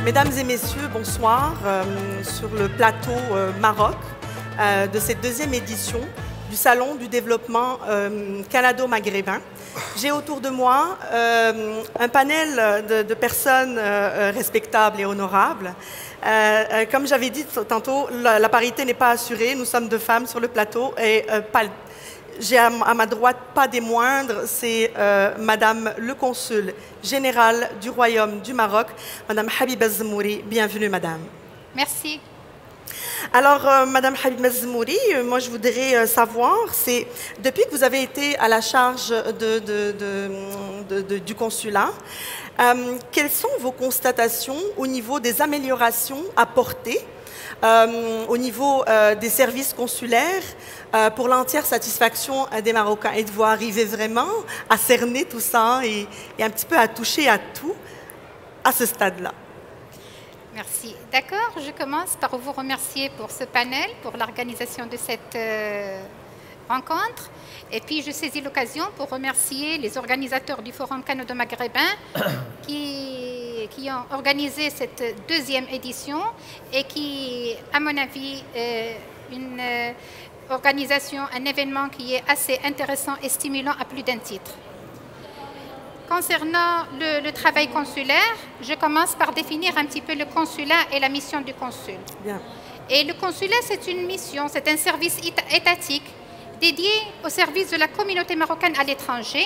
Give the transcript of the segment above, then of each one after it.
Mesdames et messieurs, bonsoir sur le plateau Maroc de cette deuxième édition du Salon du développement canado-maghrébin. J'ai autour de moi un panel de personnes respectables et honorables. Comme j'avais dit tantôt, la parité n'est pas assurée. Nous sommes deux femmes sur le plateau et j'ai à ma droite, pas des moindres, c'est Madame le Consul général du Royaume du Maroc, Madame Habiba Zmouri. Bienvenue, Madame. Merci. Alors, Madame Habiba Zmouri, moi je voudrais savoir, c'est depuis que vous avez été à la charge du consulat, quelles sont vos constatations au niveau des améliorations apportées au niveau des services consulaires pour l'entière satisfaction des Marocains? Êtes-vous arrivé vraiment à cerner tout ça et un petit peu à toucher à tout à ce stade-là? Merci. D'accord, je commence par vous remercier pour ce panel, pour l'organisation de cette rencontre. Et puis, je saisis l'occasion pour remercier les organisateurs du Forum canado-maghrébin qui ont organisé cette deuxième édition et qui, à mon avis, une organisation, un événement qui est assez intéressant et stimulant à plus d'un titre. Concernant le travail consulaire, je commence par définir un petit peu le consulat et la mission du consul. Bien. Et le consulat, c'est une mission, c'est un service étatique dédié au service de la communauté marocaine à l'étranger.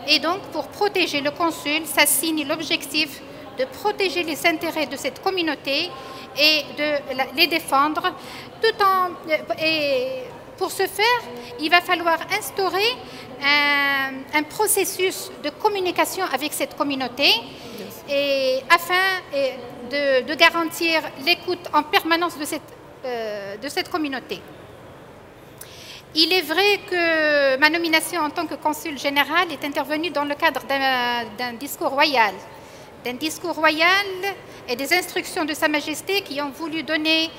Et donc, pour protéger le consul, ça signe l'objectif de protéger les intérêts de cette communauté et de les défendre. Et pour ce faire, il va falloir instaurer un processus de communication avec cette communauté et afin de garantir l'écoute en permanence de cette communauté. Il est vrai que ma nomination en tant que consul général est intervenue dans le cadre d'un discours royal. Et des instructions de Sa Majesté qui ont voulu donner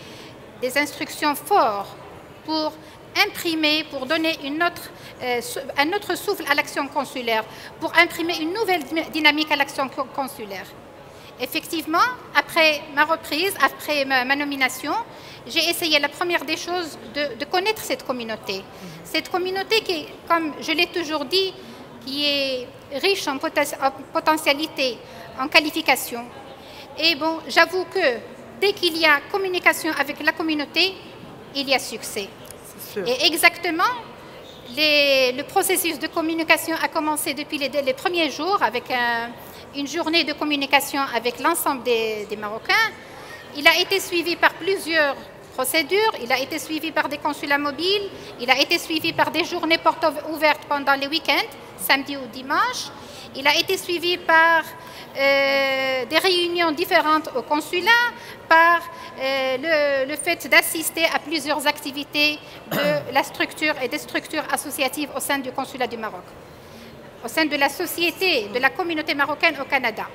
des instructions fortes pour imprimer, pour donner un autre souffle à l'action consulaire, pour imprimer une nouvelle dynamique à l'action consulaire. Effectivement, après ma reprise, après ma nomination, j'ai essayé la première des choses de connaître cette communauté. Cette communauté qui, comme je l'ai toujours dit, qui est riche en potentialité, en qualification. Et bon, j'avoue que dès qu'il y a communication avec la communauté, il y a succès. Et exactement, le processus de communication a commencé depuis les premiers jours avec une journée de communication avec l'ensemble des Marocains. Il a été suivi par plusieurs procédures, il a été suivi par des consulats mobiles, il a été suivi par des journées portes ouvertes pendant les week-ends, samedi ou dimanche. Il a été suivi par des réunions différentes au consulat, par le fait d'assister à plusieurs activités de la structure et des structures associatives au sein du consulat du Maroc, au sein de la société, de la communauté marocaine au Canada.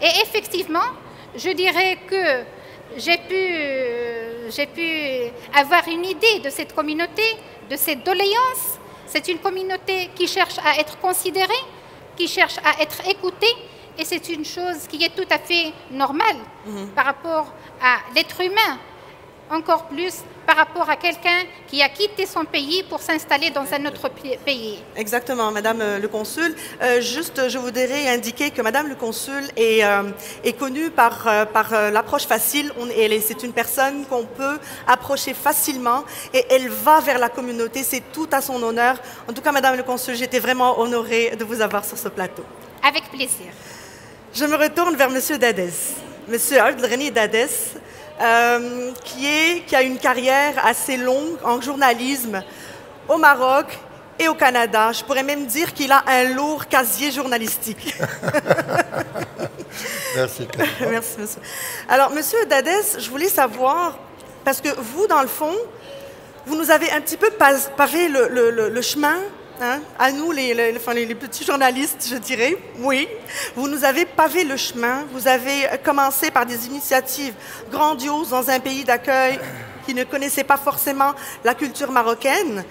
Et effectivement, je dirais que j'ai pu avoir une idée de cette communauté, de cette doléance. C'est une communauté qui cherche à être considérée, qui cherche à être écoutée, et c'est une chose qui est tout à fait normale par rapport à l'être humain, encore plus par rapport à quelqu'un qui a quitté son pays pour s'installer dans un autre pays. Exactement, Madame le Consul. Juste, je voudrais indiquer que Madame le Consul est connue par l'approche facile. C'est une personne qu'on peut approcher facilement et elle va vers la communauté. C'est tout à son honneur. En tout cas, Madame le Consul, j'étais vraiment honorée de vous avoir sur ce plateau. Avec plaisir. Je me retourne vers Monsieur Dadez. Monsieur Abdelghani Dadez, qui a une carrière assez longue en journalisme au Maroc et au Canada. Je pourrais même dire qu'il a un lourd casier journalistique. Merci. Merci, monsieur. Alors, Monsieur Dadez, je voulais savoir, parce que vous, dans le fond, vous nous avez un petit peu pavé le chemin, hein, à nous, les petits journalistes, je dirais, oui. Vous nous avez pavé le chemin. Vous avez commencé par des initiatives grandioses dans un pays d'accueil qui ne connaissait pas forcément la culture marocaine.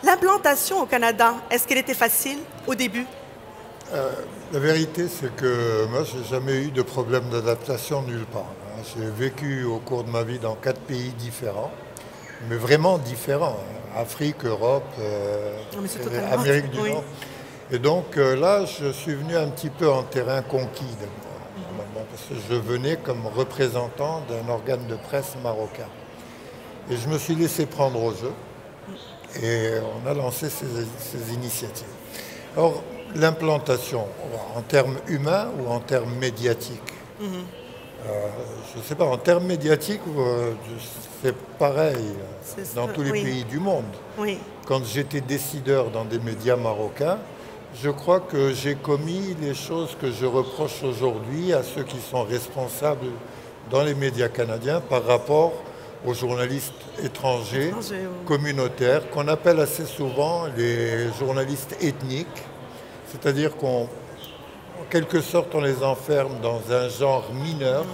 L'implantation au Canada, est-ce qu'elle était facile au début? La vérité, c'est que moi, je n'ai jamais eu de problème d'adaptation nulle part. J'ai vécu au cours de ma vie dans 4 pays différents, mais vraiment différents. Afrique, Europe, Amérique du Nord. Et donc là, je suis venu un petit peu en terrain conquis, parce que je venais comme représentant d'un organe de presse marocain. Et je me suis laissé prendre au jeu, et on a lancé ces initiatives. Alors, l'implantation, en termes humains ou en termes médiatiques? Je ne sais pas, en termes médiatiques, c'est pareil dans tous les pays du monde. Oui. Quand j'étais décideur dans des médias marocains, je crois que j'ai commis les choses que je reproche aujourd'hui à ceux qui sont responsables dans les médias canadiens par rapport aux journalistes étrangers, communautaires, qu'on appelle assez souvent les journalistes ethniques. C'est-à-dire qu'en quelque sorte, on les enferme dans un genre mineur,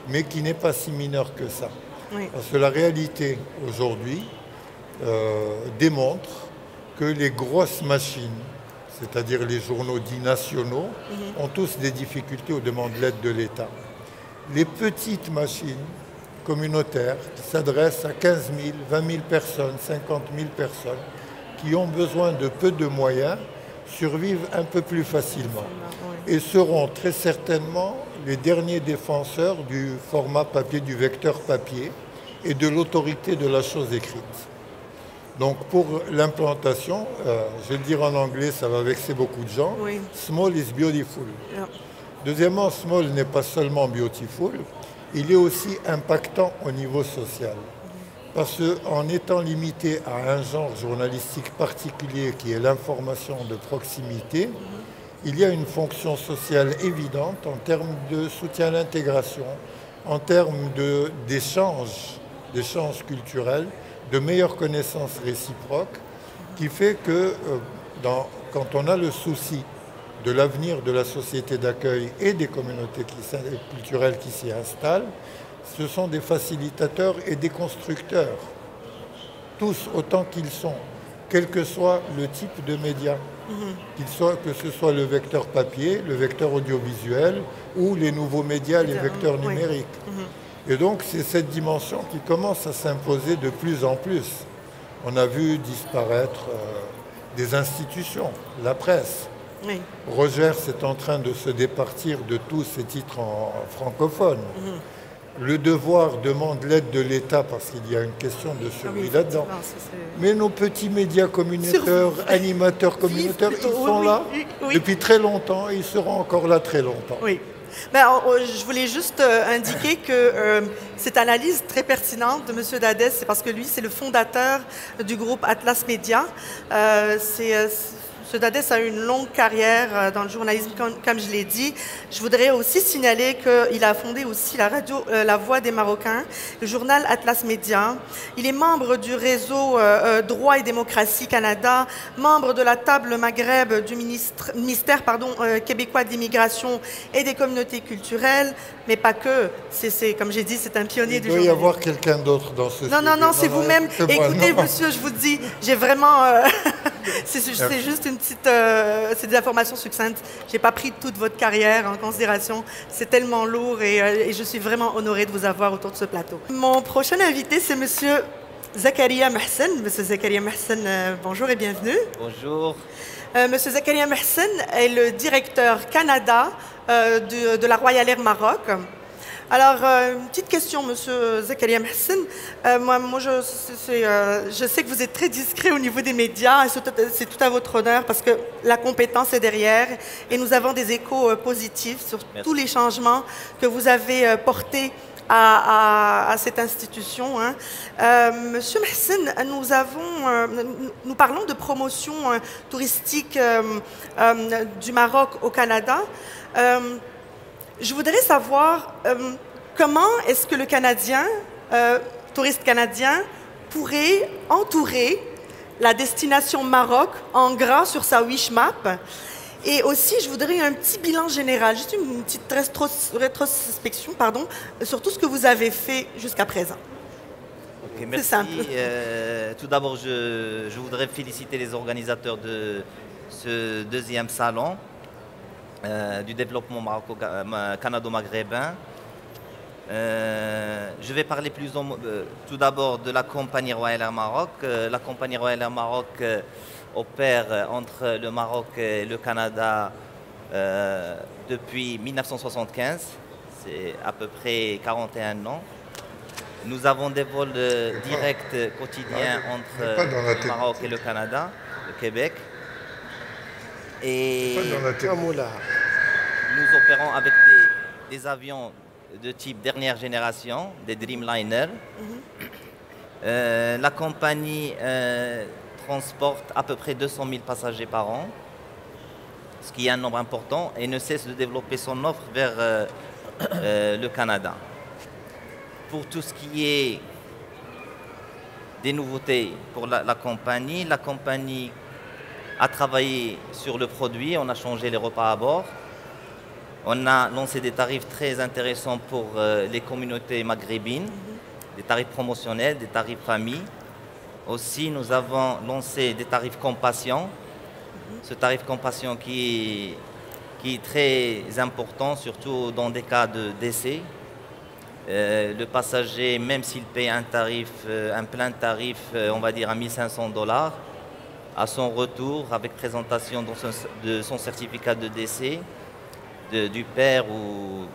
mais qui n'est pas si mineur que ça. Oui. Parce que la réalité, aujourd'hui, démontre que les grosses machines, c'est-à-dire les journaux dits nationaux, ont tous des difficultés aux demandes de l'aide de l'État. Les petites machines communautaires qui s'adressent à 15 000, 20 000 personnes, 50 000 personnes, qui ont besoin de peu de moyens, survivent un peu plus facilement et seront très certainement les derniers défenseurs du format papier, du vecteur papier et de l'autorité de la chose écrite. Donc pour l'implantation, je vais le dire en anglais, ça va vexer beaucoup de gens, small is beautiful. Yeah. Deuxièmement, small n'est pas seulement beautiful, il est aussi impactant au niveau social. Parce qu'en étant limité à un genre journalistique particulier qui est l'information de proximité, il y a une fonction sociale évidente en termes de soutien à l'intégration, en termes d'échanges culturels, de meilleures connaissances réciproques, qui fait que quand on a le souci de l'avenir de la société d'accueil et des communautés culturelles qui s'y installent, ce sont des facilitateurs et des constructeurs, tous autant qu'ils sont, quel que soit le type de média, que ce soit le vecteur papier, le vecteur audiovisuel ou les nouveaux médias, les vecteurs numériques. Et donc c'est cette dimension qui commence à s'imposer de plus en plus. On a vu disparaître des institutions, la presse. Oui. Rogers est en train de se départir de tous ses titres francophones. Le devoir demande l'aide de l'État parce qu'il y a une question de survie là-dedans. Mais nos petits médias communautaires, animateurs communautaires, ils sont là depuis très longtemps et ils seront encore là très longtemps. Oui. Ben, je voulais juste indiquer que cette analyse très pertinente de M. Dadès, c'est parce que lui, c'est le fondateur du groupe Atlas Média. M. Dadès a une longue carrière dans le journalisme, comme je l'ai dit. Je voudrais aussi signaler qu'il a fondé aussi la radio La Voix des Marocains, le journal Atlas Média. Il est membre du réseau Droit et Démocratie Canada, membre de la table Maghreb du ministère québécois d'immigration et des communautés culturelles, mais pas que. Comme j'ai dit, c'est un pionnier du journalisme. Il doit y avoir quelqu'un d'autre dans ce sujet. Non, c'est vous-même. Écoutez, monsieur, je vous dis, j'ai vraiment... c'est juste une petite... c'est des informations succinctes. Je n'ai pas pris toute votre carrière en considération. C'est tellement lourd et je suis vraiment honorée de vous avoir autour de ce plateau. Mon prochain invité, c'est monsieur Zakaria Mahsen. Monsieur Zakaria Mahsen, bonjour et bienvenue. Bonjour. Monsieur Zakaria Mahsen est le directeur Canada de la Royal Air Maroc. Alors, une petite question, monsieur Zakaria Mahsen. Moi je sais que vous êtes très discret au niveau des médias, et c'est tout à votre honneur parce que la compétence est derrière et nous avons des échos positifs sur tous les changements que vous avez portés à cette institution. Monsieur Mahsen, nous parlons de promotion touristique du Maroc au Canada. Je voudrais savoir comment est-ce que le touriste canadien, pourrait entourer la destination Maroc en gras sur sa wish map. Et aussi, je voudrais un petit bilan général, juste une petite rétrospection, sur tout ce que vous avez fait jusqu'à présent. Okay, merci. C'est simple. Tout d'abord, je voudrais féliciter les organisateurs de ce deuxième salon. du développement canado-maghrébin. Je vais parler tout d'abord de la compagnie Royal Air Maroc. La compagnie Royal Air Maroc opère entre le Maroc et le Canada depuis 1975. C'est à peu près 41 ans. Nous avons des vols directs quotidiens entre le Maroc et le Canada, le Québec. Et nous opérons avec des avions de type dernière génération, des Dreamliner. La compagnie transporte à peu près 200 000 passagers par an, ce qui est un nombre important, et ne cesse de développer son offre vers le Canada. Pour tout ce qui est des nouveautés pour la compagnie a travaillé sur le produit, on a changé les repas à bord. On a lancé des tarifs très intéressants pour les communautés maghrébines, des tarifs promotionnels, des tarifs famille. Aussi, nous avons lancé des tarifs compassion. Ce tarif compassion qui est très important, surtout dans des cas de décès. Le passager, même s'il paie un plein tarif, on va dire à $1 500, à son retour, avec présentation de son certificat de décès, du père ou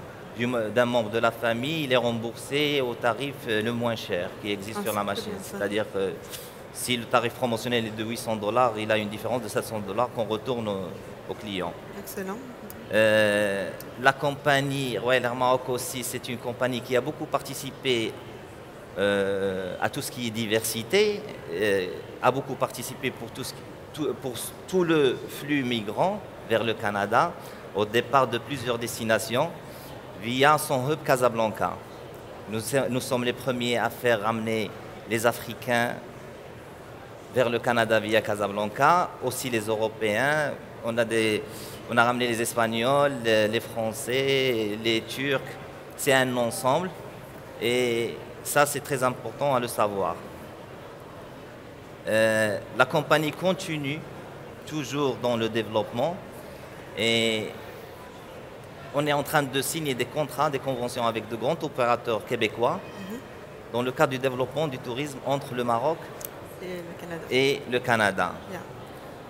d'un membre de la famille, il est remboursé au tarif le moins cher qui existe sur la machine. C'est-à-dire que si le tarif promotionnel est de $800, il a une différence de $700 qu'on retourne au client. Excellent. La compagnie Royal Air Maroc aussi, c'est une compagnie qui a beaucoup participé à tout ce qui est diversité, a beaucoup participé pour tout le flux migrant vers le Canada, au départ de plusieurs destinations, via son hub Casablanca. Nous sommes les premiers à faire ramener les Africains vers le Canada via Casablanca, aussi les Européens. On a ramené les Espagnols, les Français, les Turcs. C'est un ensemble et ça, c'est très important à le savoir. La compagnie continue toujours dans le développement et on est en train de signer des contrats, des conventions avec de grands opérateurs québécois dans le cadre du développement du tourisme entre le Maroc et le Canada.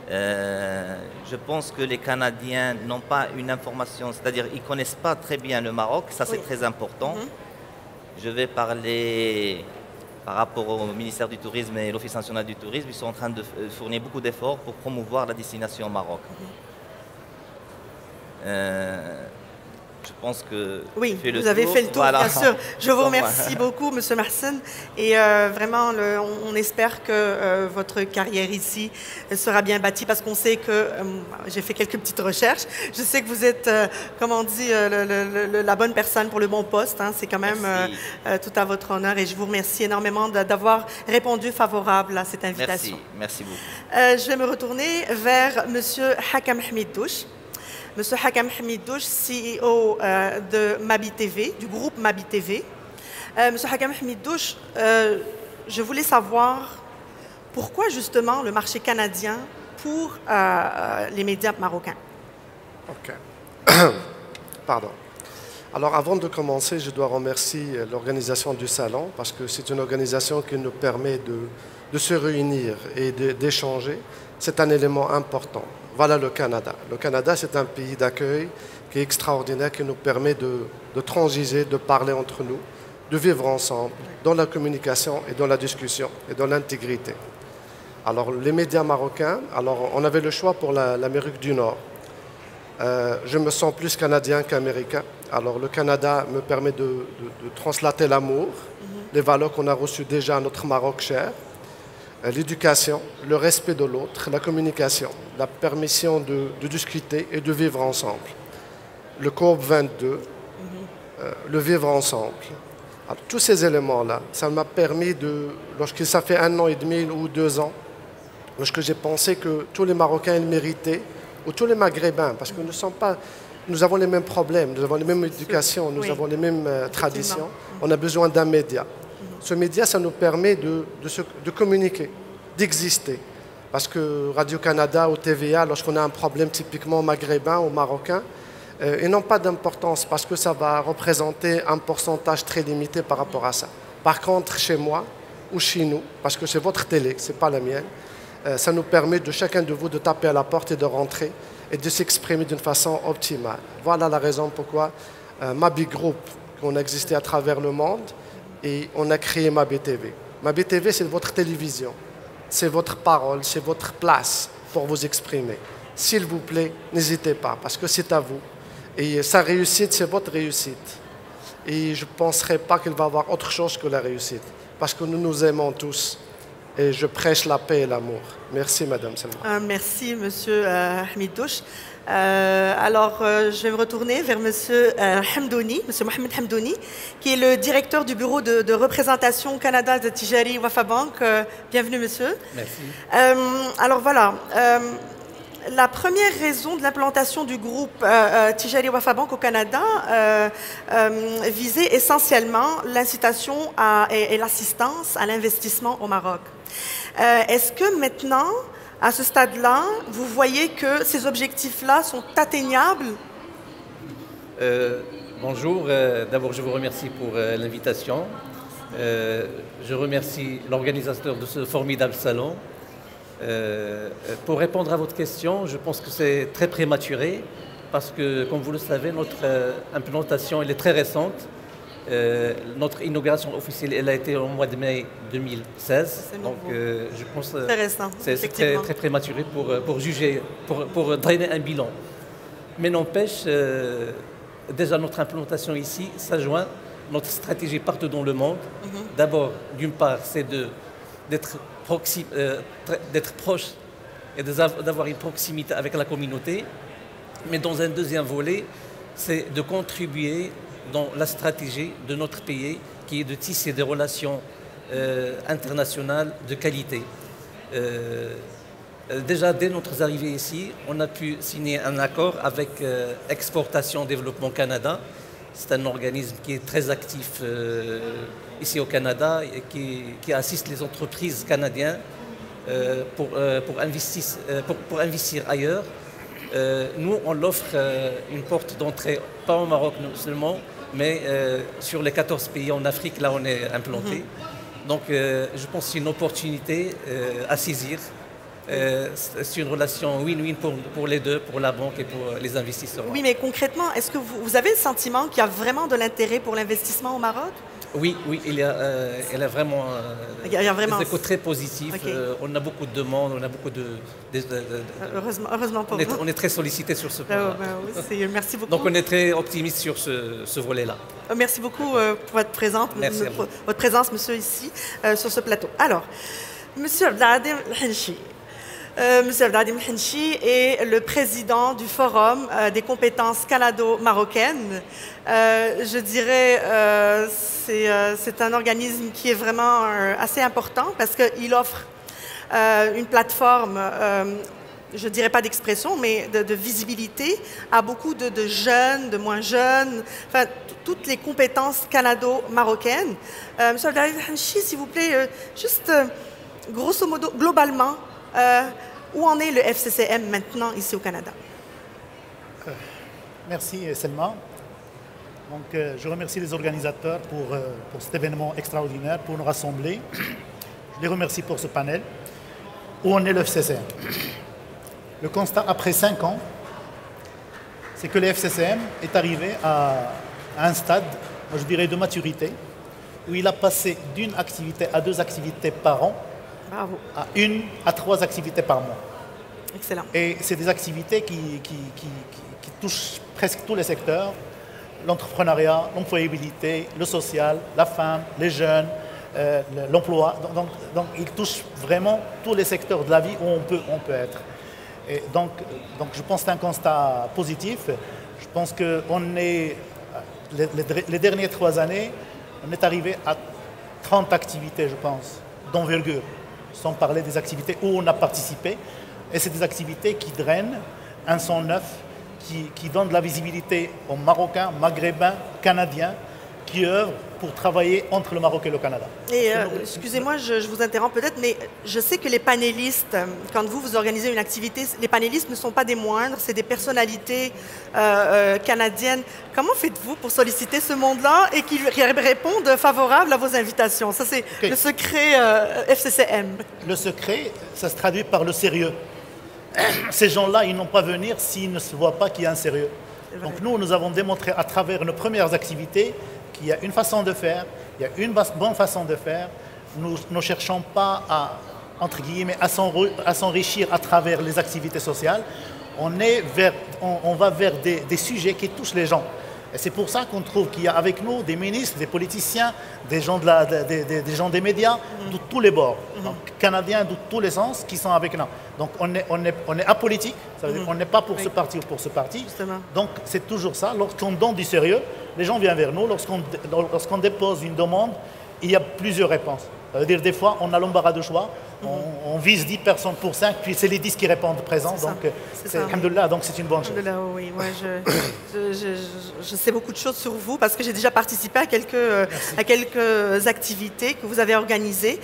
Je pense que les Canadiens n'ont pas une information, c'est-à-dire ils ne connaissent pas très bien le Maroc, ça c'est très important. Je vais parler par rapport au ministère du Tourisme et l'Office national du tourisme, ils sont en train de fournir beaucoup d'efforts pour promouvoir la destination au Maroc. Je pense que oui, vous avez fait le tour, voilà. Bien sûr. Je vous remercie beaucoup, M. Marcen. Et vraiment, on espère que votre carrière ici sera bien bâtie parce qu'on sait que, j'ai fait quelques petites recherches, je sais que vous êtes, comme on dit, la bonne personne pour le bon poste. Hein. C'est quand même tout à votre honneur et je vous remercie énormément d'avoir répondu favorable à cette invitation. Merci beaucoup. Je vais me retourner vers M. Hakam Hamidouche. Monsieur Hakam Hamidouche, CEO de Mabi TV, du groupe Mabi TV. Monsieur Hakam Hamidouche, je voulais savoir pourquoi justement le marché canadien pour les médias marocains. OK. Pardon. Alors avant de commencer, je dois remercier l'organisation du salon parce que c'est une organisation qui nous permet de se réunir et d'échanger. C'est un élément important. Voilà le Canada. Le Canada, c'est un pays d'accueil qui est extraordinaire, qui nous permet de transiger, de parler entre nous, de vivre ensemble dans la communication et dans la discussion et dans l'intégrité. Alors, les médias marocains, alors on avait le choix pour l'Amérique du Nord. Je me sens plus canadien qu'américain. Alors, le Canada me permet de translater l'amour, les valeurs qu'on a reçues déjà à notre Maroc cher. L'éducation, le respect de l'autre, la communication, la permission de discuter et de vivre ensemble. Le COP 22, le vivre ensemble. Alors, tous ces éléments-là, ça m'a permis lorsque ça fait 1 an et demi ou 2 ans, lorsque j'ai pensé que tous les Marocains ils méritaient, ou tous les Maghrébins, parce que nous avons les mêmes problèmes, nous avons les mêmes éducations, nous avons les mêmes traditions, on a besoin d'un média. Ce média, ça nous permet de communiquer, d'exister. Parce que Radio-Canada ou TVA, lorsqu'on a un problème typiquement maghrébin ou marocain, Ils n'ont pas d'importance parce que ça va représenter un pourcentage très limité par rapport à ça. Par contre, chez moi ou chez nous, parce que c'est votre télé, ce n'est pas la mienne, ça nous permet de chacun de vous de taper à la porte et de rentrer et de s'exprimer d'une façon optimale. Voilà la raison pourquoi Mabi Group, on a existé à travers le monde et on a créé Mabi TV. Mabi TV, c'est votre télévision, c'est votre parole, c'est votre place pour vous exprimer. S'il vous plaît, n'hésitez pas, parce que c'est à vous. Et sa réussite, c'est votre réussite. Et je ne penserai pas qu'il va y avoir autre chose que la réussite, parce que nous nous aimons tous. Et je prêche la paix et l'amour. Merci, Madame Selma. Merci, Monsieur Hamid Douche. Je vais me retourner vers Monsieur Hamdouni, Monsieur Mohamed Hamdouni, qui est le directeur du bureau de représentation Canada de Tijari Wafa Bank. Bienvenue, Monsieur. Merci. La première raison de l'implantation du groupe Tijari Wafa Bank au Canada visait essentiellement l'incitation et l'assistance à l'investissement au Maroc. Est-ce que maintenant, à ce stade-là, vous voyez que ces objectifs-là sont atteignables? Bonjour, d'abord je vous remercie pour l'invitation. Je remercie l'organisateur de ce formidable salon. Pour répondre à votre question, je pense que c'est très prématuré parce que, comme vous le savez, notre implantation elle est très récente. Notre inauguration officielle elle a été au mois de mai 2016. Donc je pense que c'est très prématuré pour juger, pour drainer un bilan. Mais n'empêche, déjà notre implantation ici s'adjoint notre stratégie partout dans le monde. D'abord, d'une part, c'est d'être proche et d'avoir une proximité avec la communauté. Mais dans un deuxième volet, c'est de contribuer dans la stratégie de notre pays qui est de tisser des relations internationales de qualité. Déjà, dès notre arrivée ici, on a pu signer un accord avec Exportation Développement Canada. C'est un organisme qui est très actif ici au Canada et qui assiste les entreprises canadiennes pour investir ailleurs. Nous, on l'offre une porte d'entrée, pas au Maroc seulement, mais sur les 14 pays en Afrique, là on est implanté. Donc je pense que c'est une opportunité à saisir. C'est une relation win-win pour les deux, pour la banque et pour les investisseurs. Oui, mais concrètement, est-ce que vous avez le sentiment qu'il y a vraiment de l'intérêt pour l'investissement au Maroc? Oui, il y a vraiment, des échos très positifs. Okay. On a beaucoup de demandes, on a beaucoup de heureusement pour vous. On est très sollicité sur ce point. Oui, merci beaucoup. Donc on est très optimiste sur ce volet-là. Merci beaucoup pour votre présence, monsieur, ici, sur ce plateau. Alors, monsieur Abdelhadim Henchi. Monsieur Abdelhadim Henchi est le président du Forum des compétences canado-marocaines. Je dirais c'est un organisme qui est vraiment assez important parce qu'il offre une plateforme, je ne dirais pas d'expression, mais de visibilité à beaucoup de jeunes, de moins jeunes, enfin, toutes les compétences canado-marocaines. Monsieur Abdelhadim Henchi, s'il vous plaît, juste grosso modo, globalement, où en est le FCCM maintenant ici au Canada? Merci Selma. Donc, je remercie les organisateurs pour cet événement extraordinaire, pour nous rassembler. Je les remercie pour ce panel. Où en est le FCCM? Le constat après 5 ans, c'est que le FCCM est arrivé à un stade, je dirais, de maturité, où il a passé d'une activité à 2 activités par an, Bravo. à 1 à 3 activités par mois. Excellent. Et c'est des activités qui touchent presque tous les secteurs, l'entrepreneuriat, l'employabilité, le social, la femme, les jeunes, l'emploi. Donc ils touchent vraiment tous les secteurs de la vie où on peut être. Et donc je pense que c'est un constat positif. Je pense que les dernières 3 années, on est arrivé à 30 activités, je pense, d'envergure, sans parler des activités où on a participé. Et c'est des activités qui drainent un son neuf, qui donnent de la visibilité aux Marocains, Maghrébins, Canadiens, qui œuvrent pour travailler entre le Maroc et le Canada. Et excusez-moi, je vous interromps peut-être, mais je sais que les panélistes, quand vous organisez une activité, les panélistes ne sont pas des moindres, c'est des personnalités canadiennes. Comment faites-vous pour solliciter ce monde-là et qu'ils répondent favorables à vos invitations? Ça, c'est le secret FCCM. Le secret, ça se traduit par le sérieux. Ces gens-là, ils n'ont pas à venir s'ils ne se voient pas qu'il y a un sérieux. Donc nous avons démontré à travers nos premières activités qu'il y a une façon de faire, il y a une bonne façon de faire. Nous ne cherchons pas à, entre guillemets, à s'enrichir à travers les activités sociales. On va vers des sujets qui touchent les gens. Et c'est pour ça qu'on trouve qu'il y a avec nous des ministres, des politiciens, des gens, des gens des médias, de tous les bords, donc, canadiens de tous les sens qui sont avec nous. Donc on est apolitique, ça veut dire qu'on n'est pas pour ce parti ou pour ce parti. Justement. Donc c'est toujours ça. Lorsqu'on donne du sérieux, les gens viennent vers nous. Lorsqu'on dépose une demande, il y a plusieurs réponses. Ça veut dire des fois, on a l'embarras de choix. On vise 10 personnes pour 5, puis c'est les 10 qui répondent présents. Donc, alhamdoulilah, donc c'est une bonne chose. Oui, moi, je sais beaucoup de choses sur vous parce que j'ai déjà participé à quelques activités que vous avez organisées.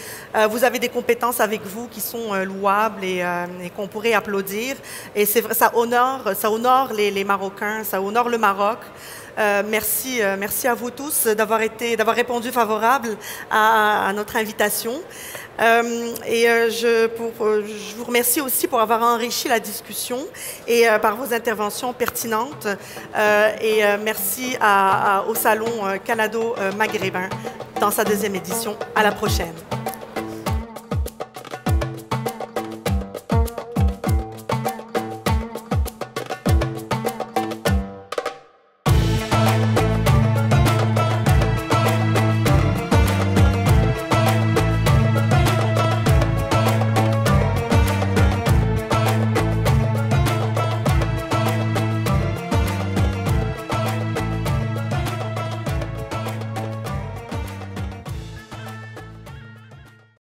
Vous avez des compétences avec vous qui sont louables et qu'on pourrait applaudir. Et ça honore les Marocains, ça honore le Maroc. Merci à vous tous d'avoir répondu favorable à notre invitation. Je vous remercie aussi pour avoir enrichi la discussion et par vos interventions pertinentes. Merci au Salon Canado-Maghrébin dans sa deuxième édition. À la prochaine.